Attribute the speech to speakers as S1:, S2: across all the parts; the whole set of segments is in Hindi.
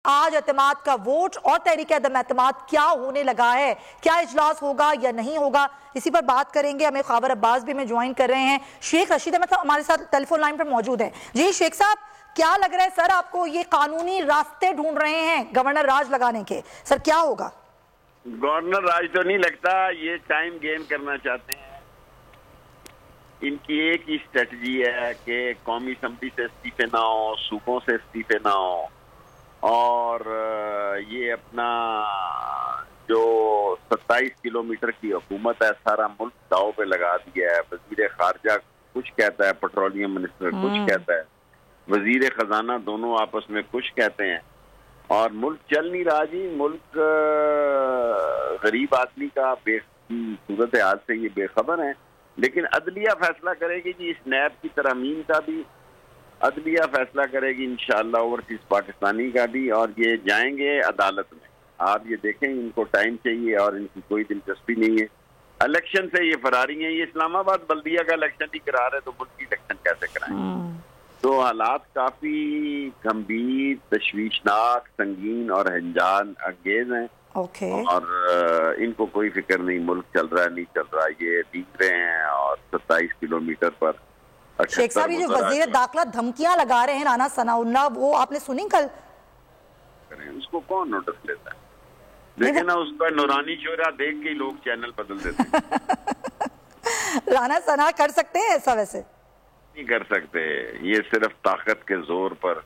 S1: आज एतमाद का वोट और तहरीक अदम एतमाद क्या होने लगा है, क्या इजलास होगा या नहीं होगा, इसी पर बात करेंगे। हमें खबर अब्बास भी हमें ज्वाइन कर रहे हैं। शेख रशीद अहमद हमारे साथ टेलीफोन लाइन पर मौजूद है। जी शेख साहब, क्या लग रहा है सर आपको, ये कानूनी रास्ते ढूंढ रहे हैं गवर्नर राज लगाने के, सर क्या होगा?
S2: गवर्नर राज तो नहीं लगता, ये टाइम गेन करना चाहते हैं। इनकी एक ही स्ट्रेटजी है कि कौमी असम्बली से इस्तीफे ना हो, सूबों से इस्तीफे ना हो, और ये अपना जो 27 किलोमीटर की हुकूमत है सारा मुल्क दाव पे लगा दिया है। वजीर खारजा कुछ कहता है, पेट्रोलियम मिनिस्टर कुछ कहता है, वजीर खजाना दोनों आपस में कुछ कहते हैं, और मुल्क चल नहीं रहा जी। मुल्क गरीब आदमी का सूरत हाल से ये बेखबर है। लेकिन अदलिया फैसला करेगी जी, इस नैब की तरमीम का भी अदलिया फैसला करेगी इंशाअल्लाह, ओवरसीज पाकिस्तानी का भी, और ये जाएंगे अदालत में। आप ये देखें, इनको टाइम चाहिए और इनकी कोई दिलचस्पी नहीं है। इलेक्शन से ये फरारी हैं। ये इस्लामाबाद बल्दिया का इलेक्शन ही करा रहे, तो मुल्क की इलेक्शन कैसे कराएं? तो हालात काफी गंभीर, तशवीशनाक, संगीन और हंजान अंगेज हैं। और इनको कोई फिक्र नहीं, मुल्क चल रहा है नहीं चल रहा, ये दिख रहे हैं। और 27 किलोमीटर पर
S1: शेख साहब, ये जो वजीर दाखिला धमकियां लगा रहे हैं राना सनाउल्लाह, वो आपने सुनी कल?
S2: उसको कौन नोटिस लेता है? लेकिन ना उसका नूरानी चेहरा देख के लोग चैनल बदल देते हैं।
S1: राना सना कर सकते हैं ऐसा? वैसे
S2: नहीं कर सकते, ये सिर्फ ताकत के जोर पर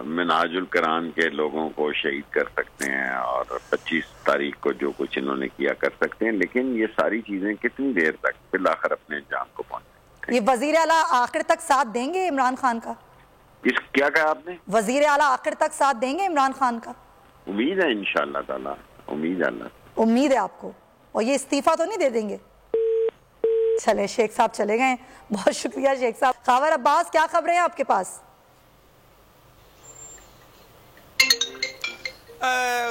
S2: मिनाजुल करान के लोगों को शहीद कर सकते हैं, और 25 तारीख को जो कुछ इन्होंने किया कर सकते हैं। लेकिन ये सारी चीजें कितनी देर तक फिर आखिर अपने अंजाम को पहुंचे?
S1: ये वजीर आला आखिर तक साथ देंगे इमरान खान का?
S2: क्या कहा आपने?
S1: वजीर आला आखिर तक साथ देंगे इमरान खान का?
S2: उम्मीद है इंशाअल्लाह ताला,
S1: उम्मीद है आपको। और ये इस्तीफा तो नहीं दे देंगे? चले, शेख साहब चले गए, बहुत शुक्रिया शेख साहब। खबर अब्बास, क्या खबरें हैं आपके पास?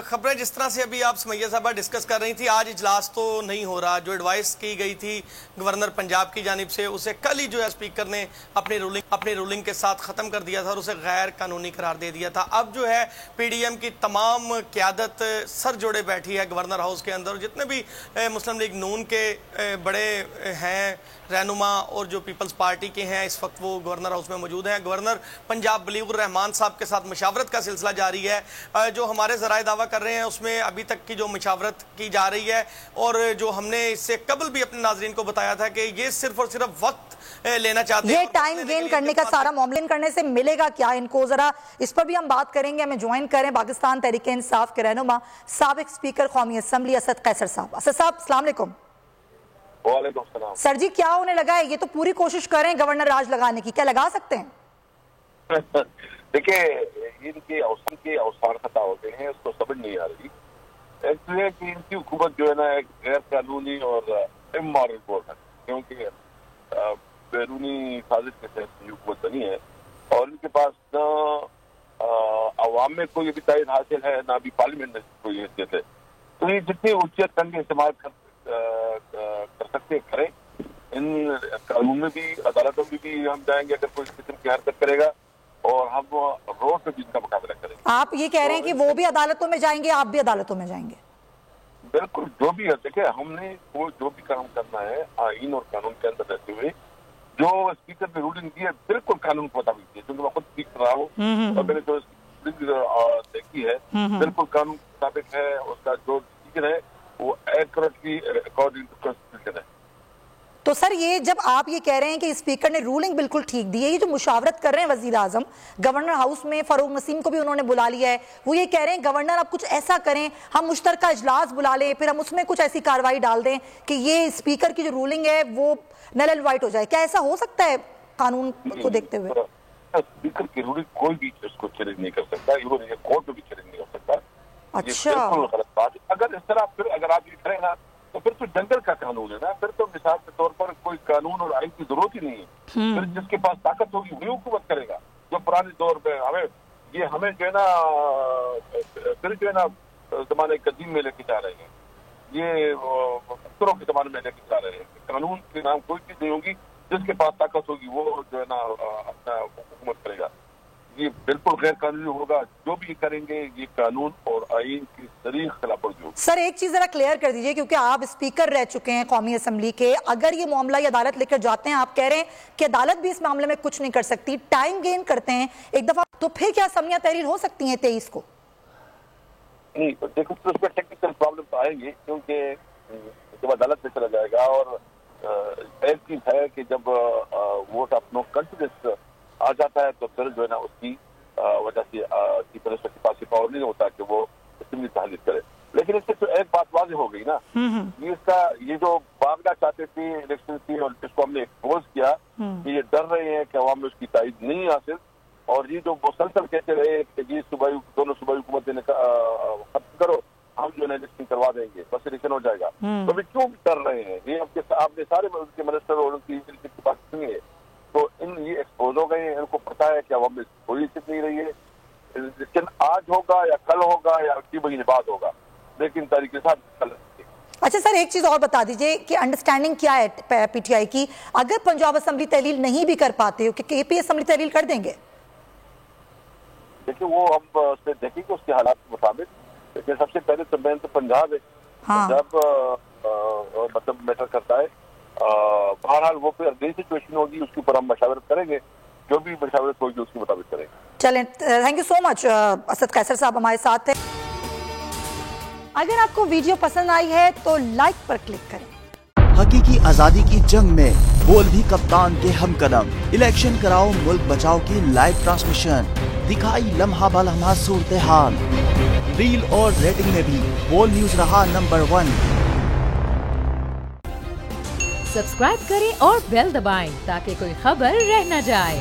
S3: खबरें जिस तरह से अभी आप समैया साहबा डिस्कस कर रही थी, आज इजलास तो नहीं हो रहा। जो एडवाइस की गई थी गवर्नर पंजाब की जानिब से, उसे कल ही जो है स्पीकर ने अपनी रूलिंग के साथ ख़त्म कर दिया था और उसे गैर कानूनी करार दे दिया था। अब जो है पीडीएम की तमाम क़यादत सर जोड़े बैठी है गवर्नर हाउस के अंदर। जितने भी मुस्लिम लीग नून के बड़े हैं रहनुमा और जो पीपल्स पार्टी के हैं, इस वक्त वो गवर्नर हाउस में मौजूद हैं। गवर्नर पंजाब बलीगुर रहमान साहब के साथ मशावरत का सिलसिला जारी है। जो हमारे ज़राए दावा कर रहे हैं उसमें अभी तक की जो मशावरत की जा रही है, और जो हमने इससे कबल भी अपने नाजरीन को बताया था कि ये सिर्फ और सिर्फ वक्त लेना चाहते हैं।
S1: ये टाइम गेन करने का सारा मामला करने से मिलेगा क्या इनको, जरा इस पर भी हम बात करेंगे। हमें ज्वाइन करें पाकिस्तान तहरीक इंसाफ के रहनुमा साबिक स्पीकर कौमी असम्बली असद कैसर साहब। असद साहब अस्सलाम वालेकुम।
S4: वालेकुम सलाम।
S1: सर जी, क्या होने लगा है? ये तो पूरी कोशिश कर रहे हैं गवर्नर राज लगाने की, क्या लगा सकते हैं?
S4: देखिए, इनके अवसार खता हो गए हैं, उसको समझ नहीं आ रही। इसलिए कि इनकी हुकूमत जो है ना, एक गैर कानूनी और इमोरल बोल है, क्योंकि बैरूनी साजिश के तहत हुकूमत बनी है, और इनके पास न अवाम में कोई भी तायद हासिल है, ना भी पार्लियामेंट में कोई हैसियत है। तो ये जितनी उच्च तंग इस्तेमाल कर सकते करें। इन कानून में भी, अदालतों में भी हम जाएंगे अगर कोई किस्म की हरकत करेगा, और हम रोड पे भी इसका मुकाबला करेंगे।
S1: आप ये कह रहे हैं कि वो भी अदालतों में जाएंगे, आप भी अदालतों में जाएंगे?
S4: बिल्कुल, जो भी है। देखिए, हमने वो जो भी काम करना है आइन और कानून के अंदर रहते हुए, जो स्पीकर ने रूलिंग दी है बिल्कुल कानून को मुताबिक दी है, क्योंकि मैं खुद स्पीक कर रहा हूँ और मैंने जो देखी है बिल्कुल कानून के मुताबिक है। उसका जो डिसीजन है वो एक्यूरेटली अकॉर्डिंग टू कॉन्स्टिट्यूशन है।
S1: तो सर, ये जब आप ये कह रहे हैं कि स्पीकर ने रूलिंग बिल्कुल ठीक दी है, ये जो मुशावरत कर रहे हैं वजीर आजम गवर्नर हाउस में, फरूक नसीम को भी उन्होंने बुला लिया है, वो ये कह रहे हैं गवर्नर आप कुछ ऐसा करें, हम मुश्तरका इजलास बुला लें, फिर हम उसमें कुछ ऐसी कार्रवाई डाल दें कि ये स्पीकर की जो रूलिंग है वो नल एंड वाइट हो जाए। क्या ऐसा हो सकता है कानून को देखते हुए?
S4: स्पीकर की रूलिंग कोई भी उसको चैलेंज नहीं कर सकता, इवन कोर्ट में भी चैलेंज नहीं कर सकता।
S1: अच्छा,
S4: बिल्कुल गलत बात है। अगर इस तरह फिर अगर आप ये करें ना, तो फिर तो जंगल का कानून है ना, फिर तो मिसाल के तौर पर कोई कानून और आइन की जरूरत ही नहीं है। फिर जिसके पास ताकत होगी वही हुकूमत करेगा। जो पुराने दौर में हमें जो है ना, फिर जो है ना जमाने कदीम में लेके जा रहे हैं, ये पत्थरों के जमाने में लेके जा रहे हैं। कानून के नाम कोई चीज नहीं होगी, जिसके पास ताकत होगी वो जो है ना अपना हुकूमत करेगा। ये बिल्कुल गैर कानूनी होगा। जो भी करेंगे ये कानून और आईन की सरीह खिलाफवर्जी होगी।
S1: सर एक चीज जरा क्लियर कर दीजिए, क्योंकि आप स्पीकर रह चुके हैं कौमी असम्बली के, अगर ये मामला ये अदालत लेकर जाते हैं, आप कह रहे हैं कि अदालत भी इस मामले में कुछ नहीं कर सकती, टाइम गेन करते हैं एक दफा, तो फिर क्या असम्बलियां तहरीर हो सकती हैं 23 को?
S4: नहीं, देखो तो उसमें टेक्निकल प्रॉब्लम तो आएंगे, क्योंकि जब अदालत में चला जाएगा और एक चीज है कि जब वोट ऑफ नो कॉन्फिडेंस आ जाता है तो फिर जो है ना उसकी वजह से चीफ मिनिस्टर के पास पावर नहीं होता कि वो असेंबली तहरीर करे। लेकिन इससे तो एक बात वाज़ेह हो गई ना, ये जो भागना चाहते थे इलेक्शन की और जिसको हमने एक्सपोज किया कि ये डर रहे हैं कि अवाम में उसकी तायद नहीं हासिल, और ये जो मुसलसल कहते रहे कि जी दोनों सूबाई हुकूमतें खत्म करो, हम जो है इलेक्शन करवा देंगे, बस इलेक्शन हो जाएगा, तो अभी क्यों कर रहे हैं ये? आपने सारे उनके मिनिस्टर और उनकी बात सुनी है, तो ये एक्सपोज हो गए हैं, इनको पता है कि अवाम में कोई इज्जत नहीं रही है। इलेक्शन आज होगा या कल होगा या 2 महीने बाद होगा, लेकिन तरीके से कल।
S1: अच्छा सर एक चीज और बता दीजिए कि अंडरस्टैंडिंग क्या है पीटीआई की, अगर पंजाब असम्बली तहलील नहीं भी कर पाते हो कि केपी असम्बली तहलील कर देंगे?
S4: देखिए वो हम उसमें देखेंगे उसके हालात के मुताबिक, लेकिन सबसे पहले तो मैं तो पंजाब है, पंजाब मतलब मैटर करता है। बहरहाल वो फिर अगली सिचुएशन होगी उसके ऊपर हम मशावरत करेंगे, जो भी मशावरत होगी उसके मुताबिक करेंगे।
S1: चलें, thank you so much Asad Kaiser sahab हमारे साथ थे। अगर आपको वीडियो पसंद आई है तो लाइक पर क्लिक करें।
S5: हकीकी आजादी की जंग में बोल भी कप्तान के हमकदम, इलेक्शन कराओ मुल्क बचाओ की लाइव ट्रांसमिशन, दिखाई लम्हा बा लम्हा सूरत हाल, रील और रेटिंग में भी बोल न्यूज रहा नंबर 1।
S6: सब्सक्राइब करें और बेल दबाएं ताकि कोई खबर रह न जाए।